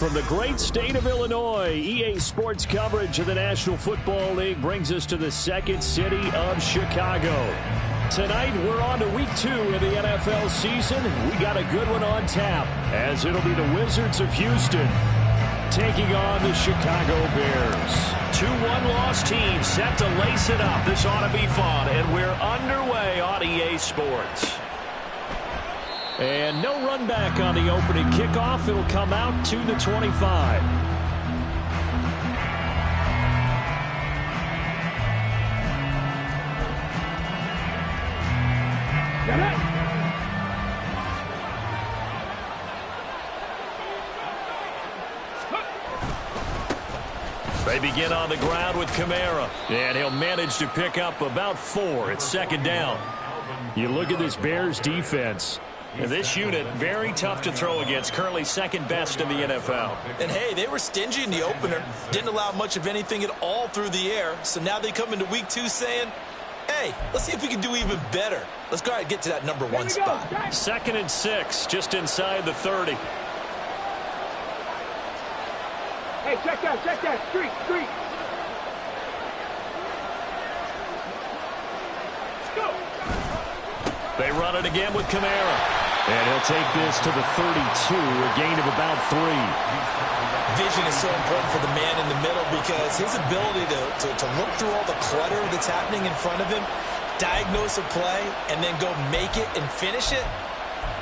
From the great state of Illinois, EA Sports coverage of the National Football League brings us to the second city of Chicago. Tonight, we're on to week 2 of the NFL season. We got a good one on tap, as it'll be the Wizards of Houston taking on the Chicago Bears. 2 one-loss teams set to lace it up. This ought to be fun, and we're underway on EA Sports. And no run back on the opening kickoff. It'll come out to the 25. They begin on the ground with Kamara, and he'll manage to pick up about 4. It's second down. You look at this Bears defense. And this unit, very tough to throw against, currently second best in the NFL. And, hey, they were stingy in the opener, didn't allow much of anything at all through the air. So now they come into week 2 saying, hey, let's see if we can do even better. Let's go ahead and get to that number 1 spot. 2nd and 6, just inside the 30. Hey, check that. Street. Go. They run it again with Kamara. And he'll take this to the 32, a gain of about 3. Vision is so important for the man in the middle because his ability to look through all the clutter that's happening in front of him, diagnose a play, and then go make it and finish it,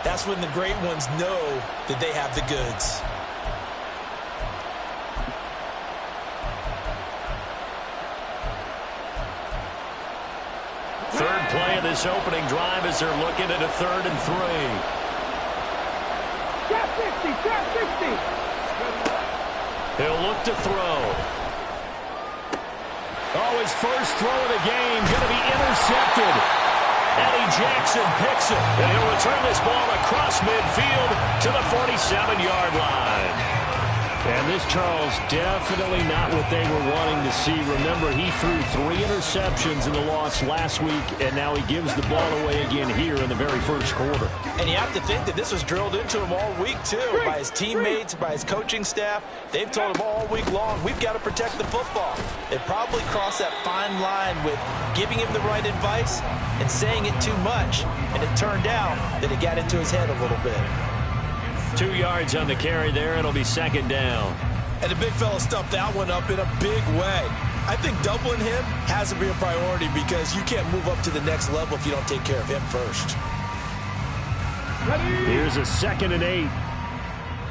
that's when the great ones know that they have the goods. Third play of this opening drive as they're looking at a 3rd and 3. Trap 60. He'll look to throw. Oh, his first throw of the game going to be intercepted. Eddie Jackson picks it, and he'll return this ball across midfield to the 47-yard line. And this, Charles, definitely not what they were wanting to see. Remember, he threw 3 interceptions in the loss last week, and now he gives the ball away again here in the very first quarter. And you have to think that this was drilled into him all week, too, by his teammates, by his coaching staff. They've told him all week long, we've got to protect the football. They probably crossed that fine line with giving him the right advice and saying it too much. And it turned out that it got into his head a little bit. 2 yards on the carry there. It'll be second down. And the big fella stuffed that one up in a big way. I think doubling him has to be a priority because you can't move up to the next level if you don't take care of him first. Here's a 2nd and 8.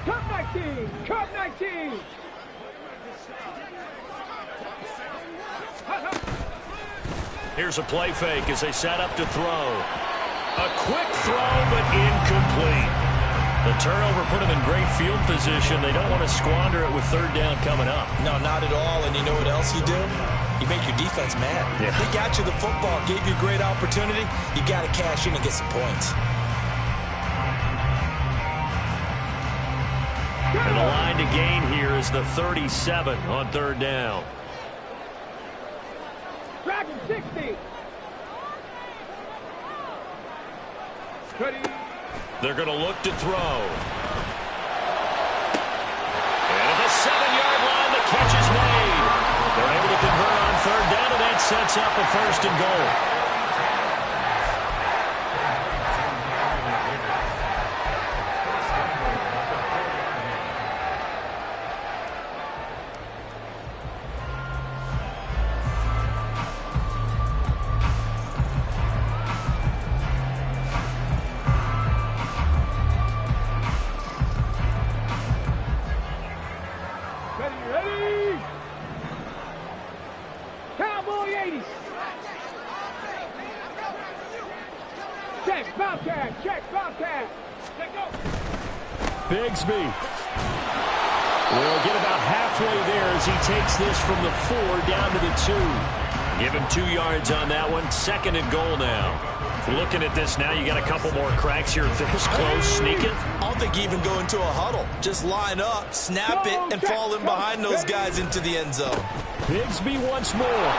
Cut 19. Here's a play fake as they set up to throw. A quick throw, but incomplete. The turnover put them in great field position. They don't want to squander it with 3rd down coming up. No, not at all. And you know what else you do? You make your defense mad. Yeah. They got you the football, gave you a great opportunity. You got to cash in and get some points. And the line to gain here is the 37 on 3rd down. Dragon 60. They're going to look to throw. And at the 7-yard line, the catch is made. They're able to convert on 3rd down, and that sets up a 1st and goal. Ready? Cowboy 80. Check, Bobcat. Let go. Bigsby will get about halfway there as he takes this from the 4 down to the 2. Give him 2 yards on that one. 2nd and goal now. Looking at this now, you got a couple more cracks here. This close, sneak it. I don't think you even go into a huddle. Just line up, snap it, and fall in behind those guys into the end zone. Bigsby once more.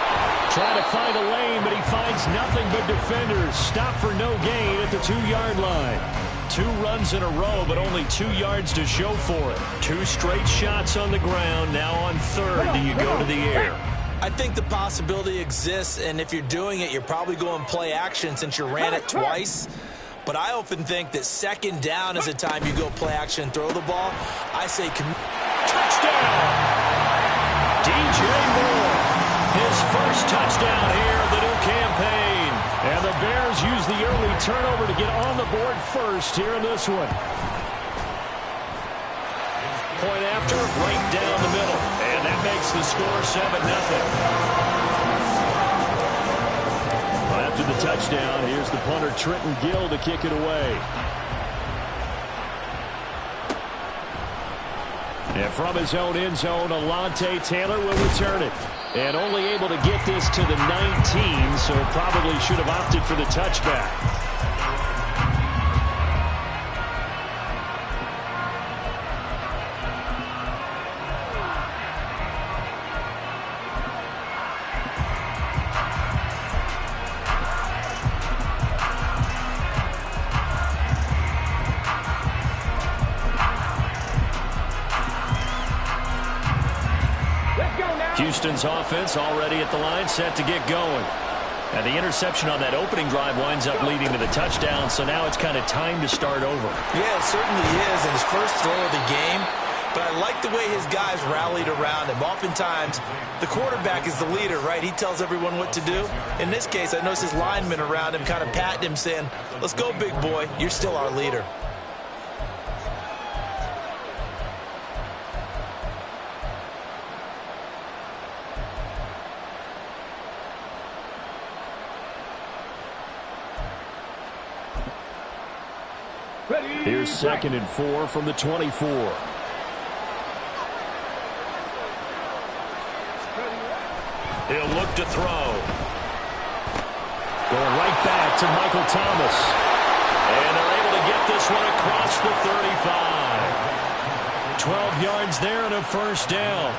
Trying to find a lane, but he finds nothing but defenders. Stop for no gain at the 2-yard line. 2 runs in a row, but only 2 yards to show for it. 2 straight shots on the ground. Now on 3rd, do you go to the air? I think the possibility exists, and if you're doing it, you're probably going play action since you ran it twice. But I often think that 2nd down is the time you go play action and throw the ball. I say touchdown! DJ Moore, his first touchdown here of the new campaign. And the Bears use the early turnover to get on the board first here in this one. Point after, right down the middle. And that makes the score 7-0. After the touchdown, here's the punter Trenton Gill to kick it away. And from his own end zone, Alontae Taylor will return it. And only able to get this to the 19, so probably should have opted for the touchback. Houston's offense already at the line, set to get going. And the interception on that opening drive winds up leading to the touchdown, so now it's kind of time to start over. Yeah, it certainly is in his first throw of the game. But I like the way his guys rallied around him. Oftentimes, the quarterback is the leader, right? He tells everyone what to do. In this case, I noticed his linemen around him kind of patting him, saying, "Let's go, big boy. You're still our leader." Here's 2nd and 4 from the 24. He'll look to throw. Going right back to Michael Thomas. And they're able to get this one across the 35. 12 yards there and a first down.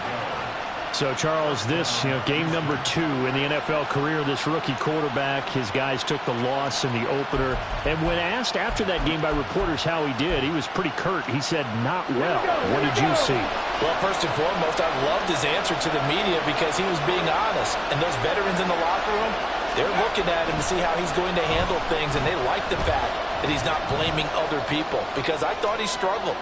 So, Charles, this, game number 2 in the NFL career, this rookie quarterback, his guys took the loss in the opener. And when asked after that game by reporters how he did, he was pretty curt. He said, not well. What did you see? Well, first and foremost, I loved his answer to the media because he was being honest. And those veterans in the locker room, they're looking at him to see how he's going to handle things. And they like the fact that he's not blaming other people because I thought he struggled.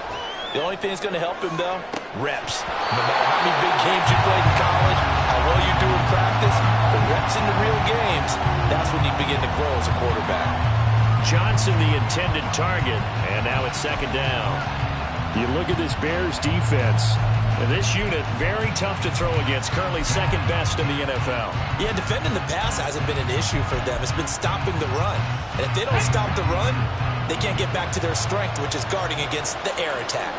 The only thing that's going to help him, though, reps. No matter how many big games you played in college, how well you do in practice, the reps in the real games, that's when you begin to grow as a quarterback. Johnson, the intended target, and now it's 2nd down. You look at this Bears defense. And this unit, very tough to throw against, currently 2nd best in the NFL. Yeah, defending the pass hasn't been an issue for them. It's been stopping the run. And if they don't stop the run, they can't get back to their strength, which is guarding against the air attack.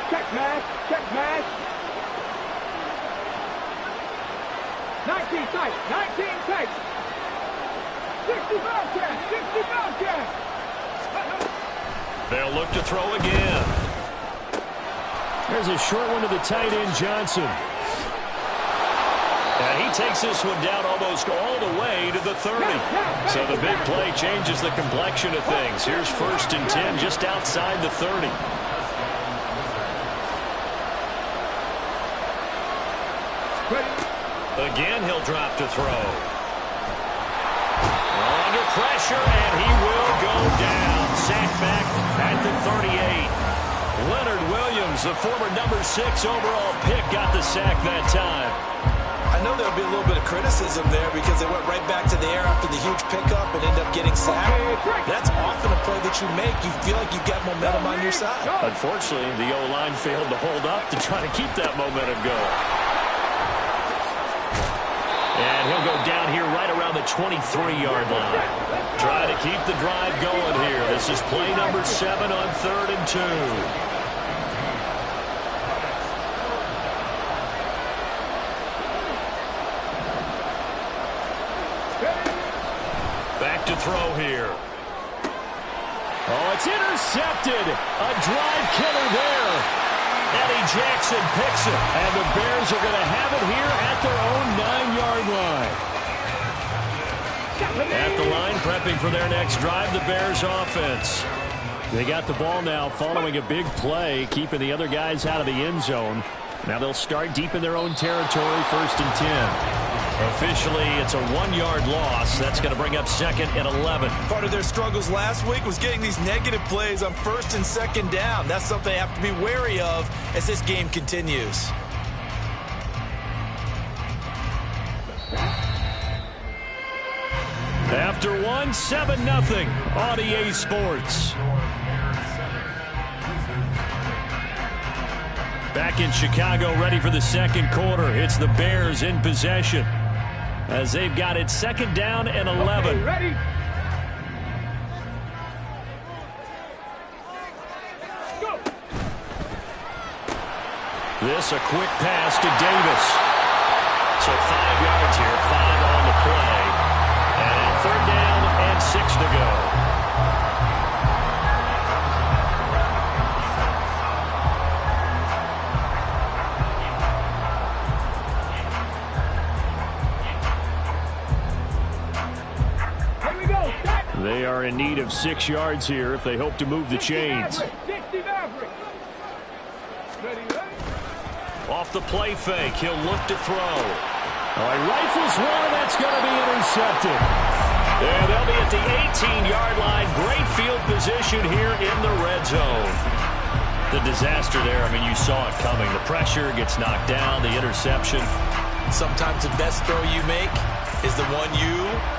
Check match. Check match. 19 tight. 19 tight. 60 Bobcat. 60 Bobcat. They'll look to throw again. There's a short one to the tight end, Johnson. And he takes this one down almost all the way to the 30. So the big play changes the complexion of things. Here's 1st and 10 just outside the 30. Again, he'll drop to throw. Under pressure, and he will go down. Sacked back at the 38. Leonard Williams, the former number 6 overall pick, got the sack that time. I know there'll be a little bit of criticism there because they went right back to the air after the huge pickup and end up getting sacked. That's often a play that you make. You feel like you've got momentum on your side. Unfortunately, the O-line failed to hold up to try to keep that momentum going. And he'll go down here right around the 23-yard line. Try to keep the drive going here. This is play number 7 on 3rd and 2. Back to throw here. Oh, it's intercepted. A drive killer there. Eddie Jackson picks it. And the Bears are going to have it here at their own 9-yard line. At the line, prepping for their next drive, the Bears offense. They got the ball now following a big play, keeping the other guys out of the end zone. Now they'll start deep in their own territory, 1st and 10. Officially, it's a 1-yard loss. That's going to bring up 2nd and 11. Part of their struggles last week was getting these negative plays on 1st and 2nd down. That's something they have to be wary of as this game continues. After 1, 7-0 on EA Sports. Back in Chicago, ready for the second quarter. It's the Bears in possession as they've got it 2nd down and 11. Okay, ready? Go. This a quick pass to Davis. So 5 yards here, 5 on the play. And 3rd down and 6 to go. They are in need of 6 yards here if they hope to move the chains. 60 Maverick. Ready, ready? Off the play fake, he'll look to throw. All right, rifles one, that's going to be intercepted. And they'll be at the 18-yard line. Great field position here in the red zone. The disaster there, I mean, you saw it coming. The pressure gets knocked down, the interception. Sometimes the best throw you make is the one you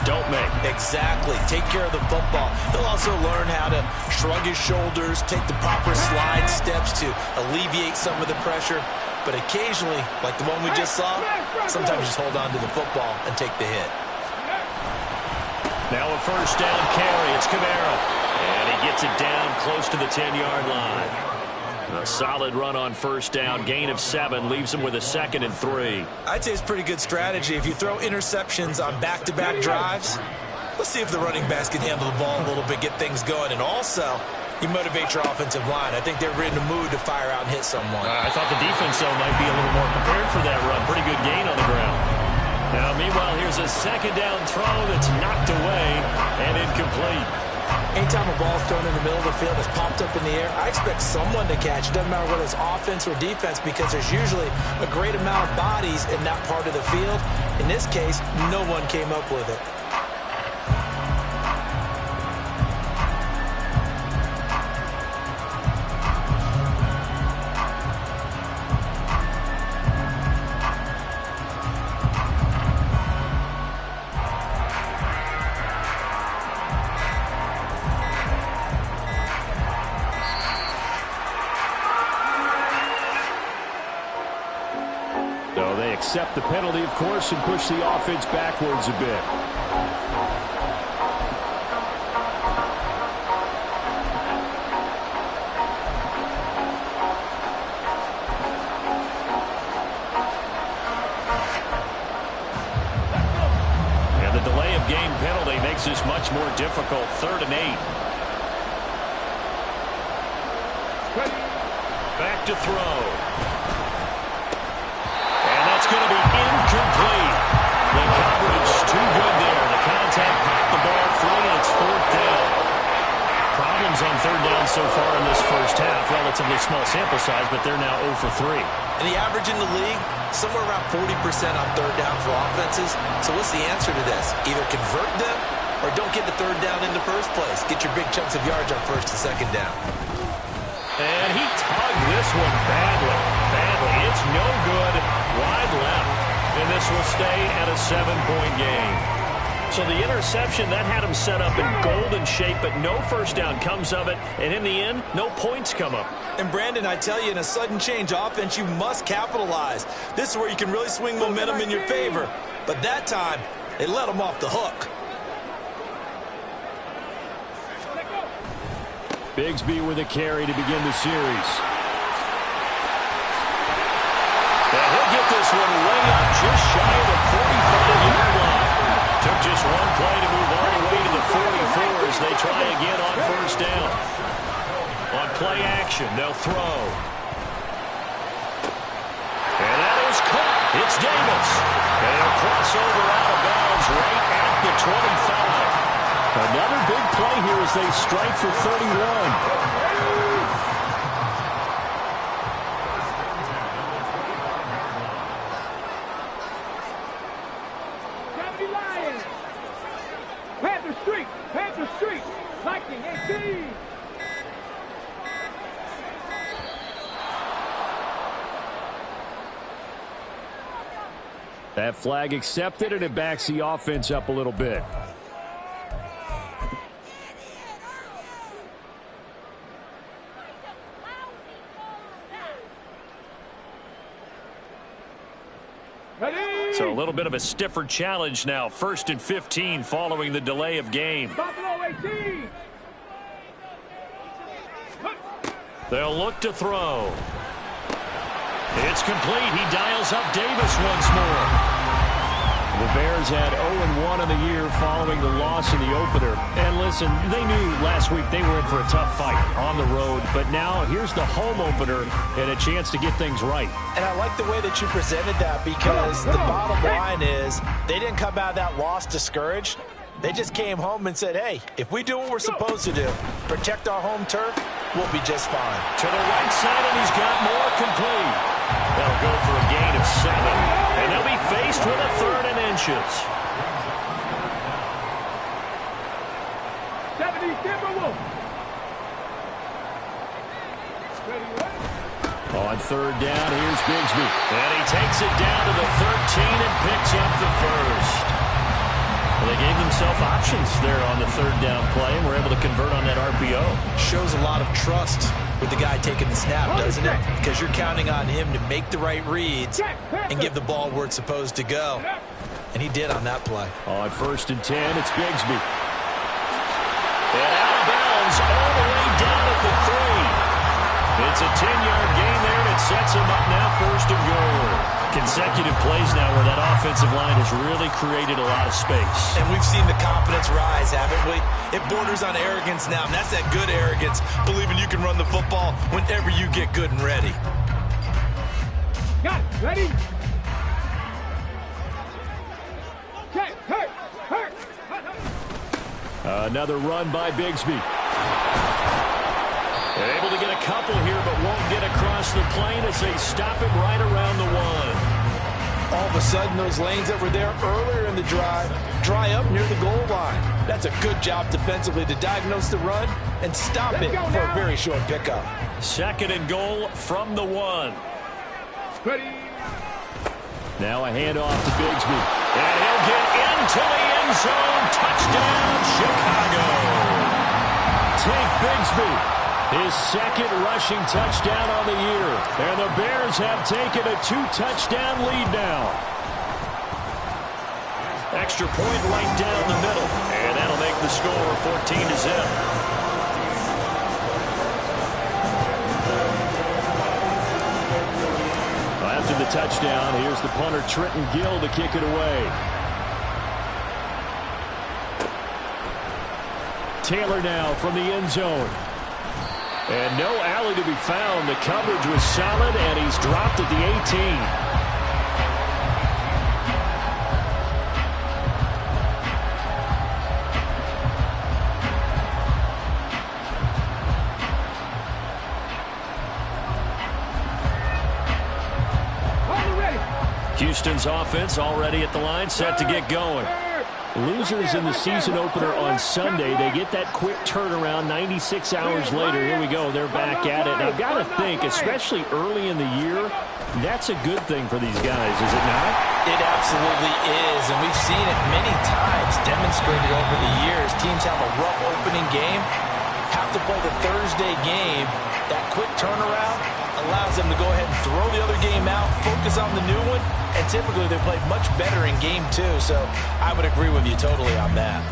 don't make. Exactly. Take care of the football. He'll also learn how to shrug his shoulders, take the proper slide steps to alleviate some of the pressure. But occasionally, like the one we just saw, sometimes just hold on to the football and take the hit. Now a 1st down carry. It's Camara. And he gets it down close to the 10-yard line. A solid run on 1st down. Gain of 7 leaves him with a 2nd and 3. I'd say it's pretty good strategy. If you throw interceptions on back-to-back drives, let's see if the running backs can handle the ball a little bit, get things going. And also, you motivate your offensive line. I think they're in the mood to fire out and hit someone. I thought the defense, though, might be a little more prepared for that run. Pretty good gain on the ground. Now, meanwhile, here's a 2nd down throw that's knocked away and incomplete. Anytime a ball's thrown in the middle of the field that's popped up in the air, I expect someone to catch. It doesn't matter whether it's offense or defense, because there's usually a great amount of bodies in that part of the field. In this case, no one came up with it. Accept the penalty, of course, and push the offense backwards a bit. And the delay of game penalty makes this much more difficult. 3rd and 8. Back to throw. It's going to be incomplete. The coverage too good there. The contact popped the ball free, and it's 4th down. Problems on 3rd down so far in this first half. Relatively small sample size, but they're now 0 for 3. And the average in the league, somewhere around 40% on 3rd down for offenses. So what's the answer to this? Either convert them or don't get the 3rd down in the first place. Get your big chunks of yards on 1st and 2nd down. And he tugged this one badly. It's no good. Wide left. And this will stay at a 7-point game. So the interception, that had him set up in golden shape, but no 1st down comes of it. And in the end, no points come up. And Brandon, I tell you, in a sudden change offense, you must capitalize. This is where you can really swing momentum in your favor. But that time, they let him off the hook. Bigsby with a carry to begin the series. And he'll get this one way up just shy of the 45-yard line. Took just one play to move all the way to the 44 as they try again on 1st down. On play action, they'll throw. And that is caught. It's Davis. And he'll cross over out of bounds right at the 25. Another big play here as they strike for 31. Panther Street, Lightning 18. That flag accepted, and it backs the offense up a little bit. So a little bit of a stiffer challenge now. 1st and 15 following the delay of game. Buffalo 18. They'll look to throw. It's complete. He dials up Davis once more. The Bears had 0-1 in the year following the loss in the opener. And listen, they knew last week they were in for a tough fight on the road. But now here's the home opener and a chance to get things right. And I like the way that you presented that, because the bottom line is they didn't come out of that loss discouraged. They just came home and said, hey, if we do what we're supposed to do, protect our home turf, we'll be just fine. To the right side, and he's got more complete. They'll go for a gain of 7, and they'll be faced with a 3rd and inches. 70 Timberwolves. On 3rd down, here's Bigsby. And he takes it down to the 13 and picks up the 1st. Well, they gave themselves options there on the 3rd down play, and were able to convert on that RPO. Shows a lot of trust with the guy taking the snap, doesn't it? Because you're counting on him to make the right reads and give the ball where it's supposed to go. And he did on that play. On 1st and 10, it's Bigsby. And out of bounds all the way down at the 3. It's a 10-yard gain there, and it sets him up now 1st and goal. Consecutive plays now where that offensive line has really created a lot of space. And we've seen the confidence rise, haven't we? It borders on arrogance now, and that's that good arrogance, believing you can run the football whenever you get good and ready. Got it. Ready? Okay, hurt. Another run by Bigsby. They're able to get a couple here, but won't get across the plane as they stop him right around the 1. All of a sudden, those lanes that were there earlier in the drive dry up near the goal line. That's a good job defensively to diagnose the run and stop it for a very short pickup. 2nd and goal from the 1. Ready? Now a handoff to Bigsby. And he'll get into the end zone. Touchdown, Chicago. Take Bigsby. His 2nd rushing touchdown on the year. And the Bears have taken a 2-touchdown lead now. Extra point right down the middle. And that'll make the score 14-0. After the touchdown, here's the punter Trenton Gill to kick it away. Taylor now from the end zone. And no alley to be found. The coverage was solid, and he's dropped at the 18. Houston's offense already at the line, set to get going. Losers in the season opener on Sunday. They get that quick turnaround 96 hours later. Here we go. They're back at it. And I've got to think, especially early in the year, that's a good thing for these guys, is it not? It absolutely is, and we've seen it many times demonstrated over the years. Teams have a rough opening game, have to play the Thursday game. That quick turnaround allows them to go ahead and throw the other game out, focus on the new one, and typically they play much better in game 2, so I would agree with you totally on that.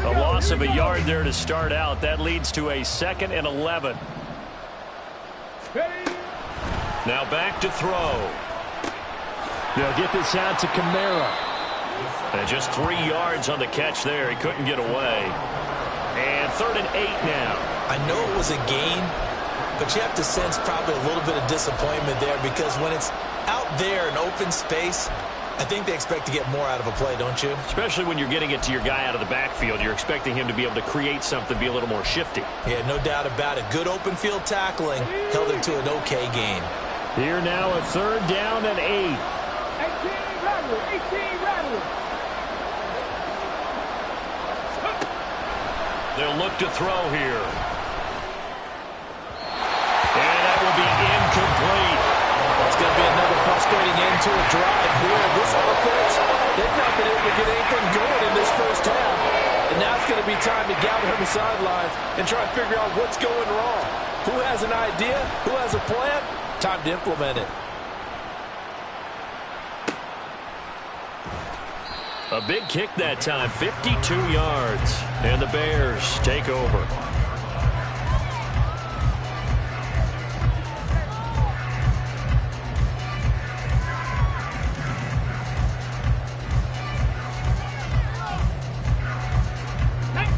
A loss of a yard there to start out. That leads to a 2nd and 11. Now back to throw. They'll get this out to Kamara. And just 3 yards on the catch there. He couldn't get away. And 3rd and 8 now. I know it was a gain, but you have to sense probably a little bit of disappointment there because when it's out there in open space, I think they expect to get more out of a play, don't you? Especially when you're getting it to your guy out of the backfield. You're expecting him to be able to create something, be a little more shifty. Yeah, no doubt about it. Good open field tackling held it to an okay gain. Here now a 3rd down and 8. 18 rattle, 18 rattle. They'll look to throw here. And that will be incomplete. It's going to be another frustrating end to a drive here. This offense, they've not been able to get anything going in this first half. And now it's going to be time to gather on the sidelines and try and figure out what's going wrong. Who has an idea? Who has a plan? Time to implement it. A big kick that time, 52 yards. And the Bears take over.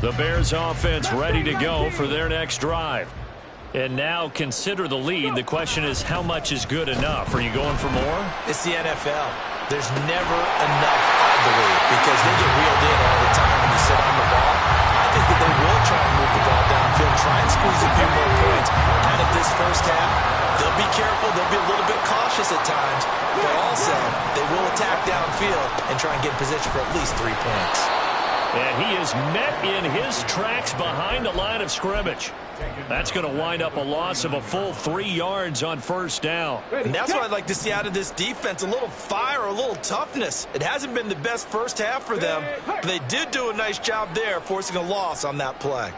The Bears offense ready to go for their next drive. And now consider the lead. The question is, how much is good enough? Are you going for more? It's the NFL. There's never enough, I believe, because they get reeled in all the time when you sit on the ball. I think that they will try and move the ball downfield, try and squeeze a few more points out of this first half. They'll be careful. They'll be a little bit cautious at times, but also they will attack downfield and try and get in position for at least 3 points. And he is met in his tracks behind the line of scrimmage. That's going to wind up a loss of a full 3 yards on 1st down. And that's what I'd like to see out of this defense, a little fire, a little toughness. It hasn't been the best first half for them, but they did do a nice job there, forcing a loss on that play.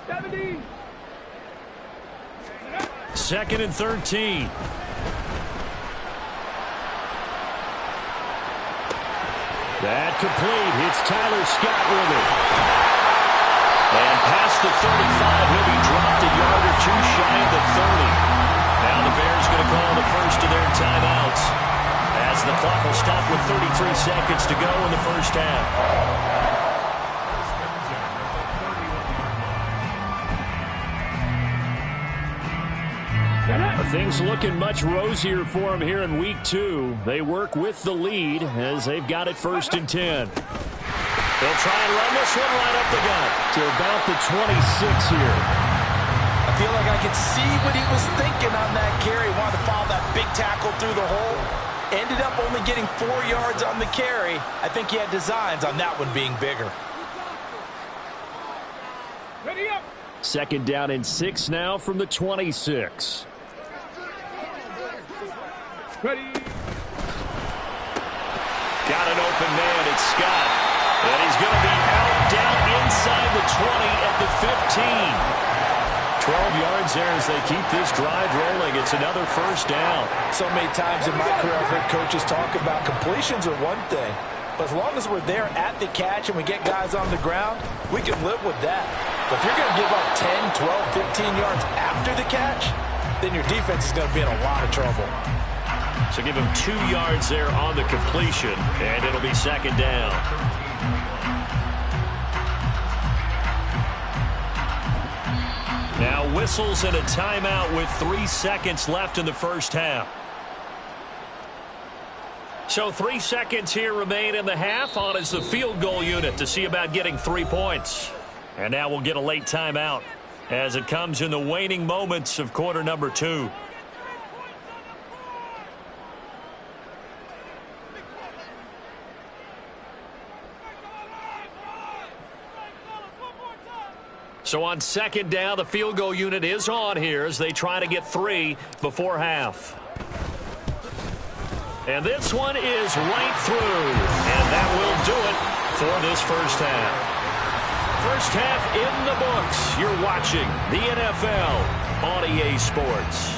70. 2nd and 13. That complete. It's Tyler Scott with it. And past the 35, he'll be dropped a yard or two shy of the 30. Now the Bears going to call the first of their timeouts as the clock will stop with 33 seconds to go in the first half. Things looking much rosier for them here in week 2. They work with the lead as they've got it 1st and 10. They'll try and run this one right up the gut to about the 26 here. I feel like I could see what he was thinking on that carry. Wanted to follow that big tackle through the hole. Ended up only getting 4 yards on the carry. I think he had designs on that one being bigger. Ready up. 2nd down and 6 now from the 26. Ready. Got an open man. It's Scott. And he's going to be out down inside the 20 at the 15. 12 yards there as they keep this drive rolling. It's another 1st down. So many times in my career I've heard coaches talk about completions are one thing. But as long as we're there at the catch and we get guys on the ground, we can live with that. But if you're going to give up 10, 12, 15 yards after the catch, then your defense is going to be in a lot of trouble. So give him 2 yards there on the completion, and it'll be 2nd down. Now whistles and a timeout with 3 seconds left in the first half. So 3 seconds here remain in the half. On is the field goal unit to see about getting 3 points. And now we'll get a late timeout as it comes in the waning moments of quarter number 2. So on 2nd down, the field goal unit is on here as they try to get 3 before half. And this one is right through. And that will do it for this first half. First half in the books. You're watching the NFL on EA Sports.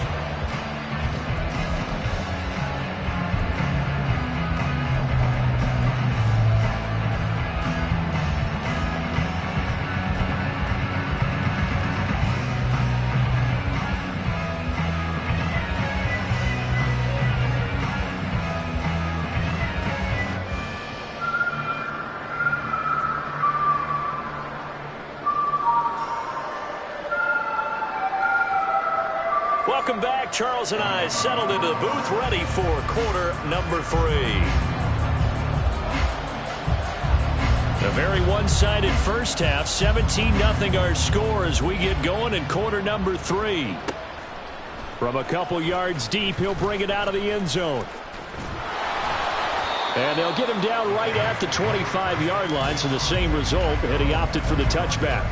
Welcome back. Charles and I settled into the booth, ready for quarter number 3. A very one-sided first half. 17-0 our score as we get going in quarter number 3. From a couple yards deep, he'll bring it out of the end zone. And they'll get him down right at the 25-yard line, so the same result, and he opted for the touchback.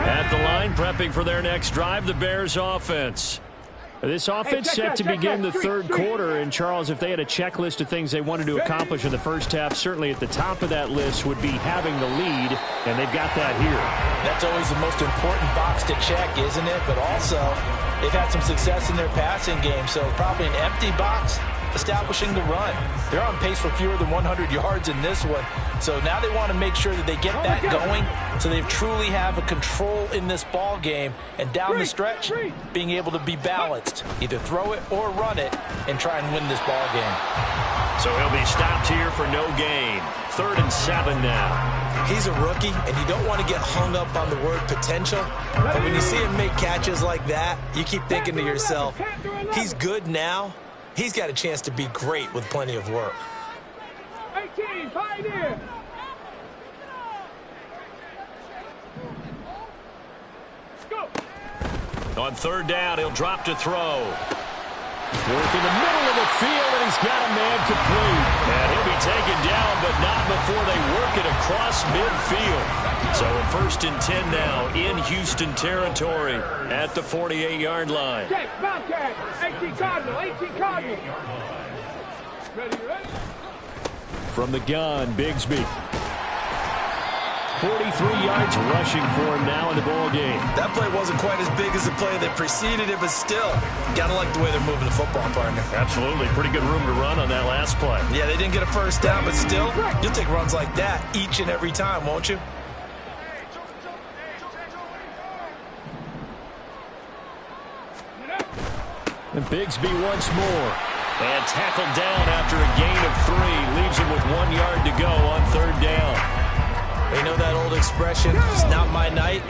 At the line, prepping for their next drive, the Bears offense. This offense set to begin the third quarter, and Charles, if they had a checklist of things they wanted to accomplish in the first half, certainly at the top of that list would be having the lead, and they've got that here. That's always the most important box to check, isn't it? But also, they've had some success in their passing game, so probably an empty box establishing the run. They're on pace for fewer than 100 yards in this one, so now they want to make sure that they get that going so they truly have a control in this ball game, and down the stretch, being able to be balanced, either throw it or run it, and try and win this ball game. So he'll be stopped here for no gain. 3rd and 7 now. He's a rookie, and you don't want to get hung up on the word potential, but when you see him make catches like that, you keep thinking to yourself, he's good now. He's got a chance to be great with plenty of work. 18, Pioneer. Go. On 3rd down, he'll drop to throw. Work in the middle of the field, and he's got a man complete. And he'll be taken down, but not before they work it across midfield. So a 1st and 10 now in Houston territory at the 48-yard line. Check, Bobcat. 18 Cardinal, 18 Cardinal. Ready, ready? From the gun, Bigsby. 43 yards rushing for him now in the ball game. That play wasn't quite as big as the play that preceded it, but still, gotta like the way they're moving the football, partner. Absolutely. Pretty good room to run on that last play. Yeah, they didn't get a 1st down, but still, you'll take runs like that each and every time, won't you? And Bigsby once more. And tackled down after a gain of 3. Leaves him with 1 yard to go on 3rd down. You know that old expression, it's not my night?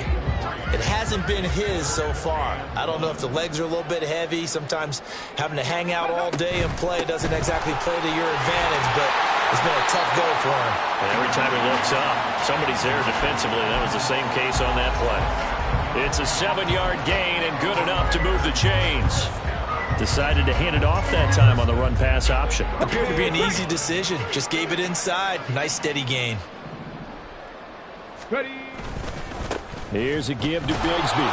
It hasn't been his so far. I don't know if the legs are a little bit heavy. Sometimes having to hang out all day and play doesn't exactly play to your advantage, but it's been a tough go for him. And every time he looks up, somebody's there defensively. That was the same case on that play. It's a 7-yard gain and good enough to move the chains. Decided to hand it off that time on the run-pass option. Appeared to be an easy decision. Just gave it inside. Nice steady gain. Ready. Here's a give to Bigsby.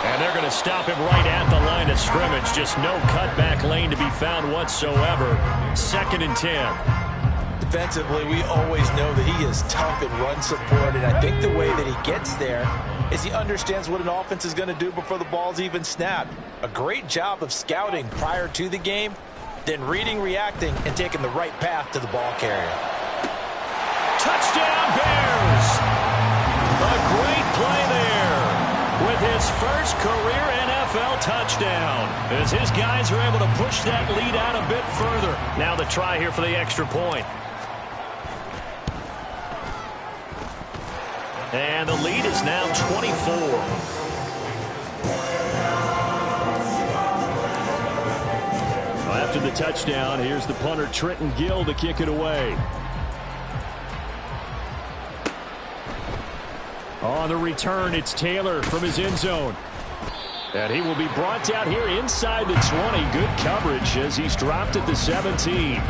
And they're going to stop him right at the line of scrimmage. Just no cutback lane to be found whatsoever. 2nd and 10. Defensively, we always know that he is tough in run support, and I think the way that he gets there is he understands what an offense is going to do before the ball's even snapped. A great job of scouting prior to the game, then reading, reacting, and taking the right path to the ball carrier. Touchdown, Bears! A great play there with his first career NFL touchdown as his guys are able to push that lead out a bit further. Now the try here for the extra point. And the lead is now 24. After the touchdown, here's the punter Trenton Gill to kick it away. On the return, it's Taylor from his end zone. And he will be brought down here inside the 20. Good coverage as he's dropped at the 17.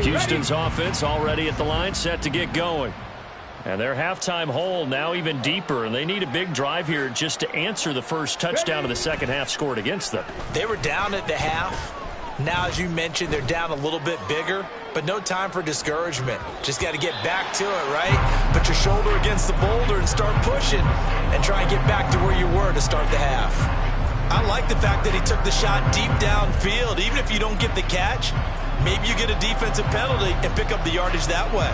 Houston's offense already at the line, set to get going. And their halftime hole now even deeper, and they need a big drive here just to answer the first touchdown of the second half scored against them. They were down at the half. Now, as you mentioned, they're down a little bit bigger, but no time for discouragement. Just got to get back to it, right? Put your shoulder against the boulder and start pushing and try and get back to where you were to start the half. I like the fact that he took the shot deep downfield. Even if you don't get the catch, maybe you get a defensive penalty and pick up the yardage that way.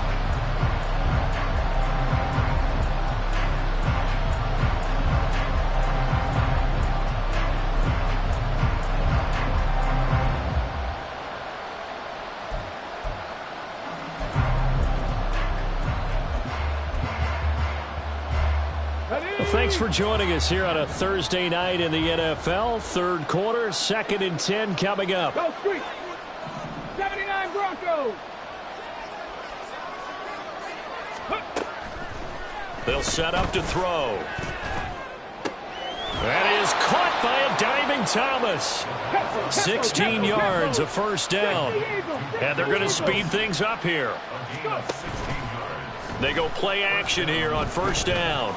Thanks for joining us here on a Thursday night in the NFL. Third quarter, 2nd and 10 coming up. Go Street. 79 Broncos. They'll set up to throw. That is caught by a diving Thomas. 16 yards, a first down. And they're going to speed things up here. They go play action here on first down.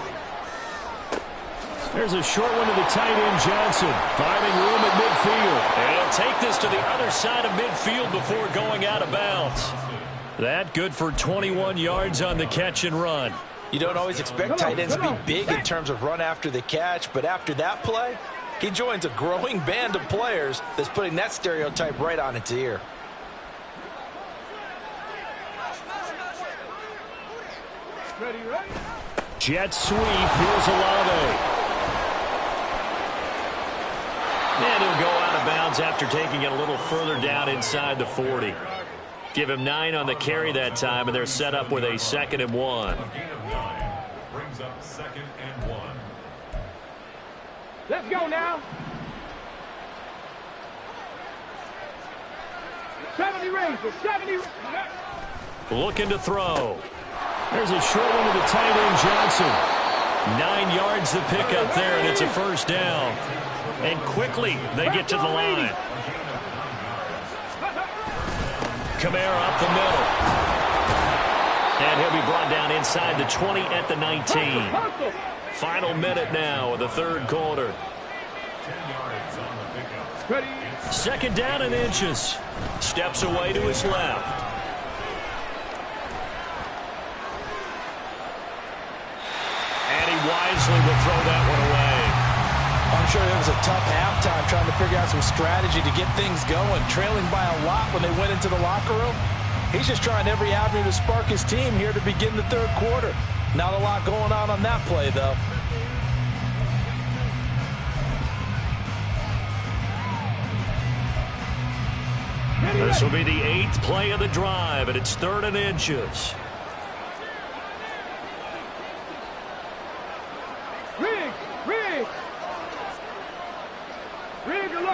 There's a short one to the tight end, Johnson, finding room at midfield. And he'll take this to the other side of midfield before going out of bounds. That good for 21 yards on the catch and run. You don't always expect tight ends to be big in terms of run after the catch, but after that play, he joins a growing band of players that's putting that stereotype right on its ear. Ready, ready. Jet sweep. Here's Olave. And he'll go out of bounds after taking it a little further down inside the 40. Give him 9 on the carry that time, and they're set up with a 2nd and 1. Brings up 2nd and 1. Let's go now. 70 Rangers, 70. Looking to throw. There's a short one to the tight end, Johnson. 9 yards the pickup there, and it's a first down. And quickly they get to the line. Kamara up the middle. And he'll be brought down inside the 20 at the 19. Final minute now of the third quarter. 10 yards on the pickup. 2nd down and inches. Steps away to his left. And he wisely will throw that one away. I'm sure it was a tough halftime trying to figure out some strategy to get things going. Trailing by a lot when they went into the locker room. He's just trying every avenue to spark his team here to begin the third quarter. Not a lot going on that play, though. This will be the 8th play of the drive, and it's 3rd and inches.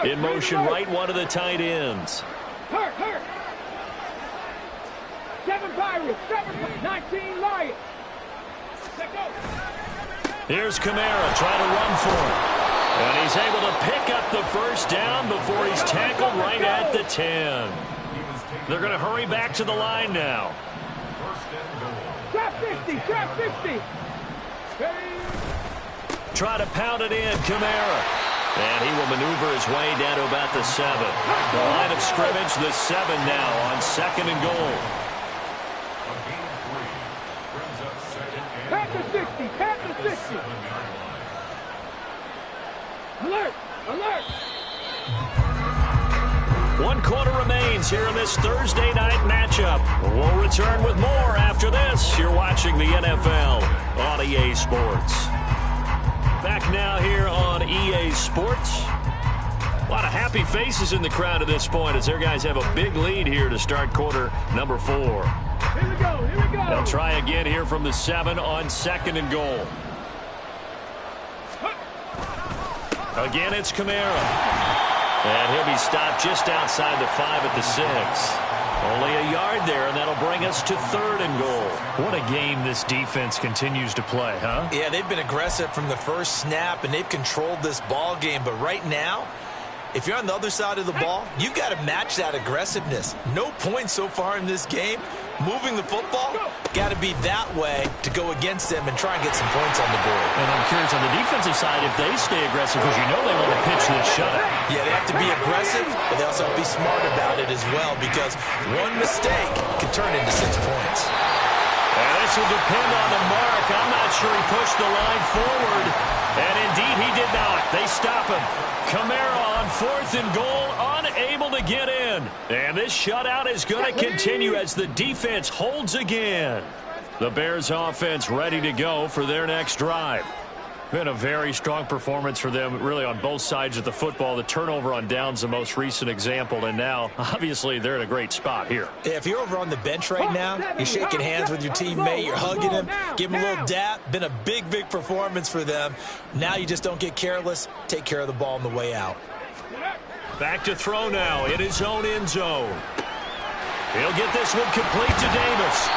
In motion, right one of the tight ends. Hurt. 7 Pirates, 19 Lions. Let's go. Here's Kamara trying to run for it. And he's able to pick up the first down before he's tackled right at the 10. They're going to hurry back to the line now. Trap 50, trap 50. Try to pound it in, Kamara. And he will maneuver his way down to about the 7. The line of scrimmage, the 7 now on 2nd and goal. Pat the 60, pat the 60. Alert, alert. 1 quarter remains here in this Thursday night matchup. We'll return with more after this. You're watching the NFL on EA Sports. Back now here on EA Sports. A lot of happy faces in the crowd at this point as their guys have a big lead here to start quarter number 4. Here we go. They'll try again here from the 7 on 2nd and goal. Again, it's Kamara. And he'll be stopped just outside the 5 at the 6. Only a yard there, and that'll bring us to 3rd and goal. What a game this defense continues to play, huh? Yeah, they've been aggressive from the first snap, and they've controlled this ball game. But right now, if you're on the other side of the ball, you've got to match that aggressiveness. No points so far in this game. Moving the football, got to be that way to go against them and try and get some points on the board. And I'm curious on the defensive side if they stay aggressive, because you know they want to pitch this shutout. Yeah, they have to be aggressive, but they also have to be smart about it as well, because one mistake can turn into 6 points. And this will depend on the mark. I'm not sure he pushed the line forward. And indeed, he did not. They stop him. Kamara on 4th and goal, unable to get in. And this shutout is going to continue as the defense holds again. The Bears offense ready to go for their next drive. Been a very strong performance for them, really, on both sides of the football. The turnover on downs, the most recent example, and now, obviously, they're in a great spot here. Yeah, if you're over on the bench right now, you're shaking hands with your teammate, you're hugging him, give him a little dap. Been a big, big performance for them. Now you just don't get careless. Take care of the ball on the way out. Back to throw now in his own end zone. He'll get this one complete to Davis.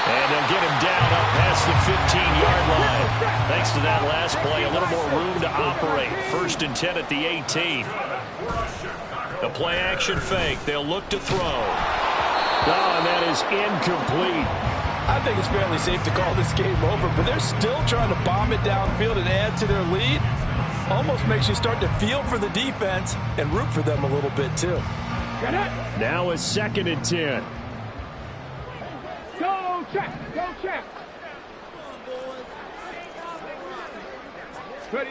And they'll get him down up past the 15-yard line. Thanks to that last play, a little more room to operate. 1st and 10 at the 18. The play-action fake. They'll look to throw. Oh, and that is incomplete. I think it's fairly safe to call this game over, but they're still trying to bomb it downfield and add to their lead. Almost makes you start to feel for the defense and root for them a little bit, too. Now it's 2nd and 10. Go check. Go check. Ready.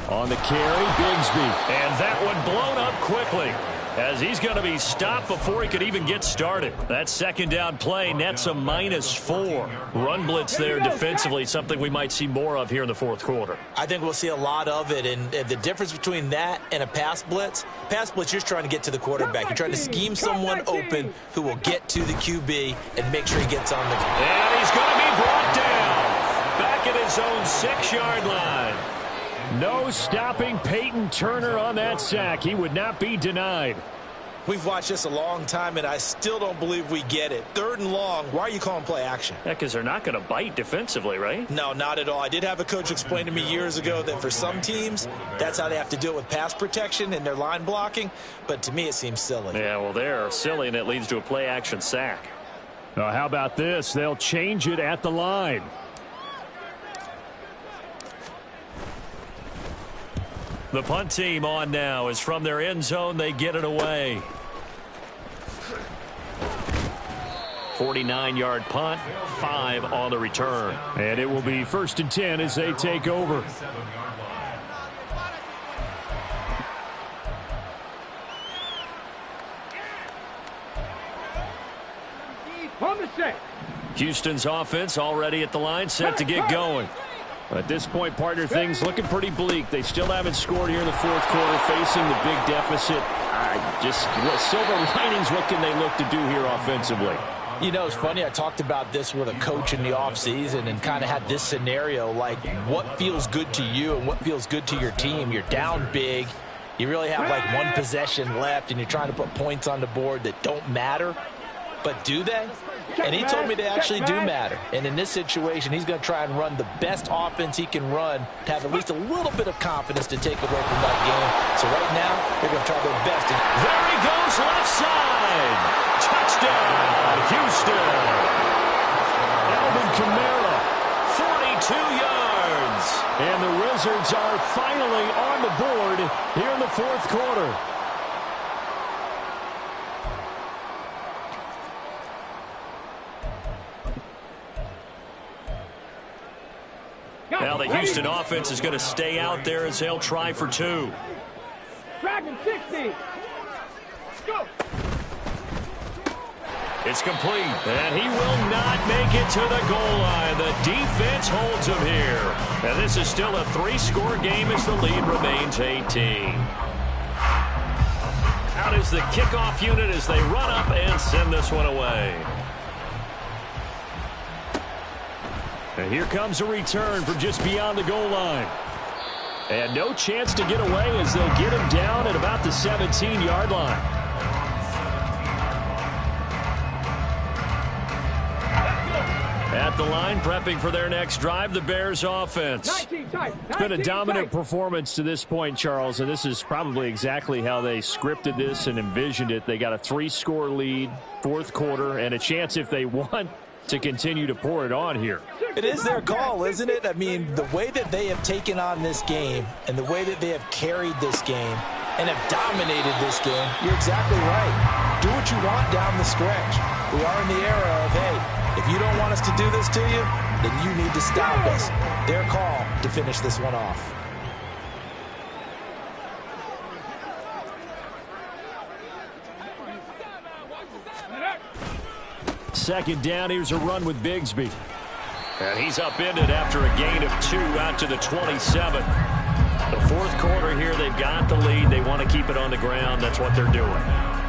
On the carry, Bigsby. And that one blown up quickly, as he's going to be stopped before he could even get started. That 2nd down play nets a -4. Run blitz there defensively, something we might see more of here in the 4th quarter. I think we'll see a lot of it, and the difference between that and a pass blitz, you're just trying to get to the quarterback. You're trying to scheme someone open who will get to the QB and make sure he gets on the... And he's going to be brought down back at his own 6-yard line. No stopping Peyton Turner on that sack. He would not be denied. We've watched this a long time, and I still don't believe we get it. 3rd and long. Why are you calling play action? Yeah, because they're not going to bite defensively, right? No, not at all. I did have a coach explain to me years ago that for some teams, that's how they have to deal with pass protection and their line blocking. But to me, it seems silly. Yeah, well, they're silly, and it leads to a play action sack. How about this? They'll change it at the line. The punt team on now is from their end zone. They get it away. 49-yard punt, 5 on the return. And it will be 1st and 10 as they take over. On the set. Houston's offense already at the line, set to get going. At this point, partner, things looking pretty bleak. They still haven't scored here in the 4th quarter, facing the big deficit. Silver linings, what can they look to do here offensively? You know, it's funny. I talked about this with a coach in the offseason and kind of had this scenario, like what feels good to you and what feels good to your team. You're down big. You really have like 1 possession left, and you're trying to put points on the board that don't matter. But do they? And he told me they actually do matter. And in this situation, he's going to try and run the best offense he can run to have at least a little bit of confidence to take away from that game. So right now, they're going to try their best. There he goes, left side. Touchdown, Houston. Alvin Kamara, 42 yards. And the Wizards are finally on the board here in the 4th quarter. Now the Houston offense is going to stay out there as they'll try for 2. Dragon 60. Go. It's complete, and he will not make it to the goal line. The defense holds him here. And this is still a 3-score game as the lead remains 18. Out is the kickoff unit as they run up and send this one away. And here comes a return from just beyond the goal line. And no chance to get away as they'll get him down at about the 17-yard line. At the line, prepping for their next drive, the Bears offense. It's been a dominant performance to this point, Charles, and this is probably exactly how they scripted this and envisioned it. They got a 3-score lead, 4th quarter, and a chance if they want to continue to pour it on here. It is their call, isn't it? I mean, the way that they have taken on this game and the way that they have carried this game and have dominated this game, you're exactly right. Do what you want down the stretch. We are in the era of, hey, if you don't want us to do this to you, then you need to stop us. Their call to finish this one off. Second down, here's a run with Bigsby. And he's upended after a gain of 2 out to the 27. The fourth quarter here, they've got the lead. They want to keep it on the ground. That's what they're doing.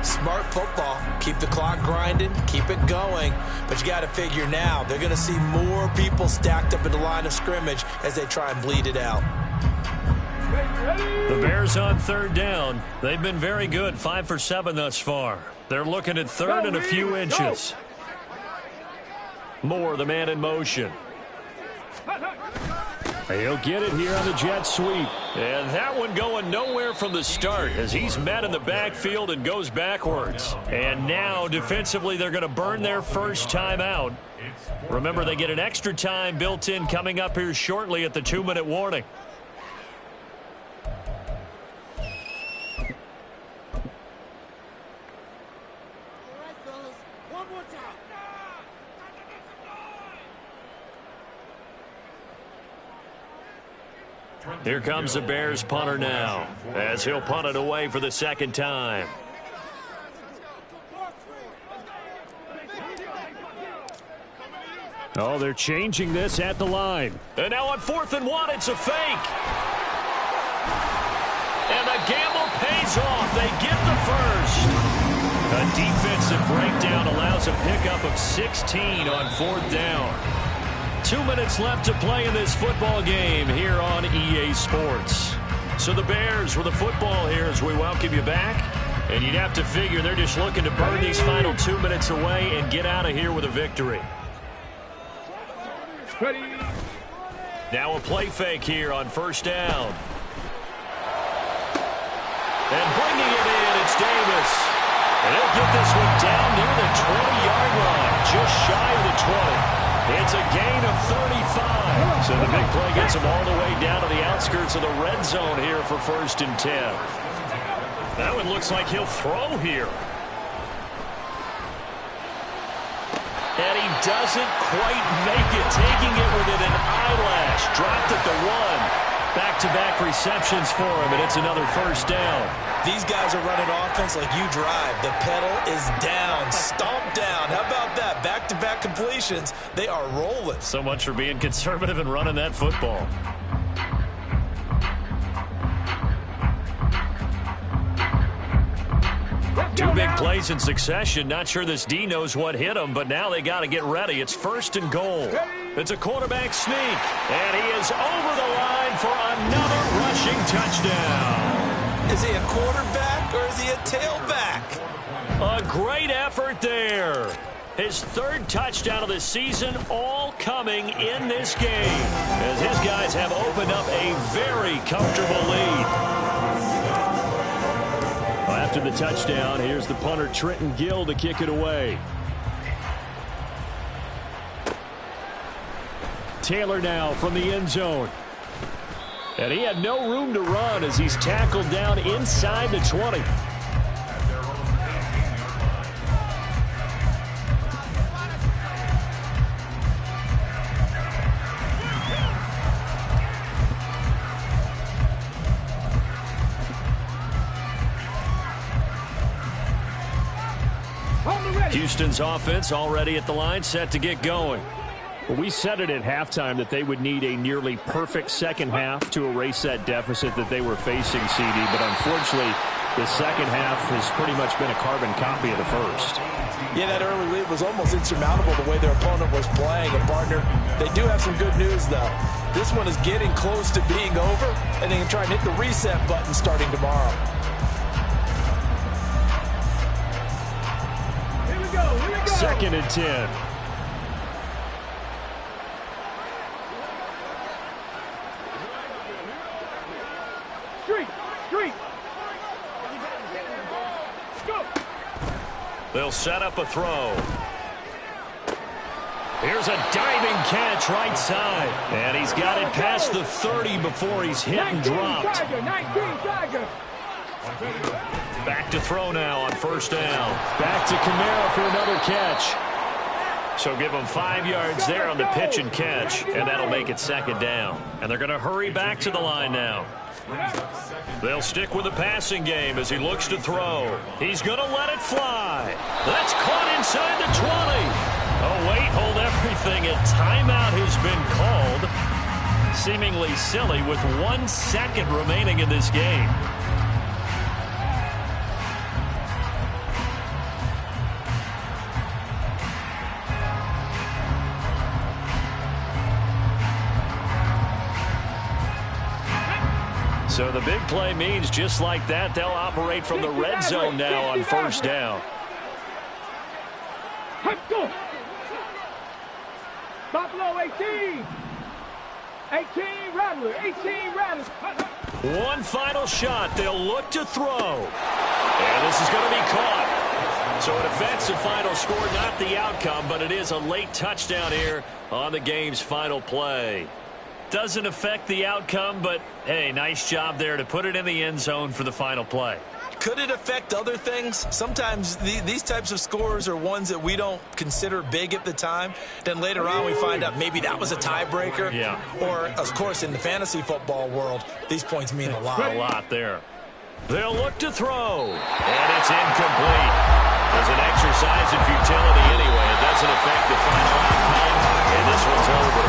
Smart football. Keep the clock grinding. Keep it going. But you got to figure now, they're going to see more people stacked up in the line of scrimmage as they try and bleed it out. The Bears on third down. They've been very good, 5 for 7 thus far. They're looking at third and a few inches. Moore, the man in motion. He'll get it here on the jet sweep. And that one going nowhere from the start as he's met in the backfield and goes backwards. And now defensively they're going to burn their first time out. Remember, they get an extra time built in coming up here shortly at the 2-minute warning. Here comes the Bears punter now as he'll punt it away for the second time. Oh, they're changing this at the line. And now on 4th and 1, it's a fake. And the gamble pays off. They get the first. A defensive breakdown allows a pickup of 16 on 4th down. 2 minutes left to play in this football game here on EA Sports. So the Bears with the football here as we welcome you back. And you'd have to figure they're just looking to burn these final 2 minutes away and get out of here with a victory. Now a play fake here on 1st down. And bringing it in, it's Davis. And he'll get this one down near the 20-yard line, just shy of the 20. It's a gain of 35. So the big play gets him all the way down to the outskirts of the red zone here for 1st and 10. That one looks like he'll throw here. And he doesn't quite make it, taking it within an eyelash. Dropped at the 1. Back-to-back receptions for him, and it's another 1st down. These guys are running offense like you drive. The pedal is down, stomped down. How about that? Back-to-back completions. They are rolling. So much for being conservative and running that football. Two big plays in succession. Not sure this D knows what hit him, but now they got to get ready. It's 1st and goal. It's a quarterback sneak, and he is over the line for another rushing touchdown. Is he a quarterback or is he a tailback? A great effort there. His 3rd touchdown of the season, all coming in this game, as his guys have opened up a very comfortable lead. After the touchdown, here's the punter, Trenton Gill, to kick it away. Taylor now from the end zone. And he had no room to run as he's tackled down inside the 20. Houston's offense already at the line, set to get going. Well, we said it at halftime that they would need a nearly perfect second half to erase that deficit that they were facing, CD. But unfortunately, the second half has pretty much been a carbon copy of the first. Yeah, that early lead was almost insurmountable the way their opponent was playing. And, partner, they do have some good news, though. This one is getting close to being over, and they can try and hit the reset button starting tomorrow. Here we go. 2nd and 10. Street. Go. They'll set up a throw. Here's a diving catch right side. And he's got it past the 30 before he's hit and dropped. 19 Tiger. Back to throw now on 1st down. Back to Kamara for another catch. So give them 5 yards there on the pitch and catch, and that'll make it 2nd down. And they're going to hurry back to the line now. They'll stick with the passing game as he looks to throw. He's going to let it fly. That's caught inside the 20. Oh, wait, hold everything. A timeout has been called. Seemingly silly with 1 second remaining in this game. So the big play means just like that, they'll operate from the red zone now on first down. Buffalo 18. 18 Rattler. 18 Rattler. One final shot. They'll look to throw. And this is going to be caught. So it affects the final score, not the outcome, but it is a late touchdown here on the game's final play. Doesn't affect the outcome, but, hey, nice job there to put it in the end zone for the final play. Could it affect other things? Sometimes these types of scores are ones that we don't consider big at the time. Then later on we find out maybe that was a tiebreaker. Yeah. Or, of course, in the fantasy football world, these points mean a lot. A lot there. They'll look to throw. And it's incomplete. As an exercise in futility anyway, it doesn't affect the final outcome. And this one's over.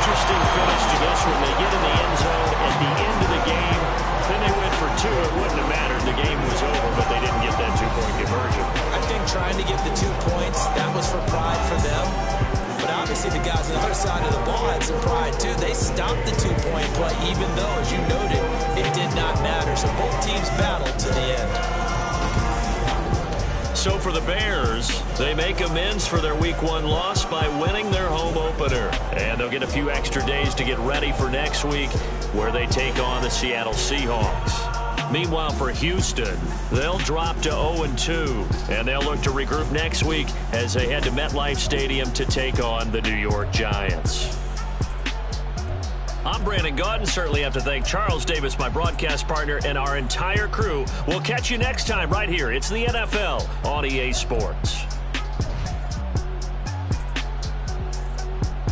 Interesting finish to this one. They get in the end zone at the end of the game. Then they went for 2. It wouldn't have mattered. The game was over, but they didn't get that 2-point conversion. I think trying to get the 2 points, that was for pride for them. But obviously the guys on the other side of the ball had some pride too. They stopped the 2-point play, even though, as you noted, it did not matter. So both teams battled to the end. So for the Bears, they make amends for their Week 1 loss by winning their home opener. And they'll get a few extra days to get ready for next week, where they take on the Seattle Seahawks. Meanwhile, for Houston, they'll drop to 0-2, and they'll look to regroup next week as they head to MetLife Stadium to take on the New York Giants. I'm Brandon Gaudin. Certainly have to thank Charles Davis, my broadcast partner, and our entire crew. We'll catch you next time right here. It's the NFL on EA Sports.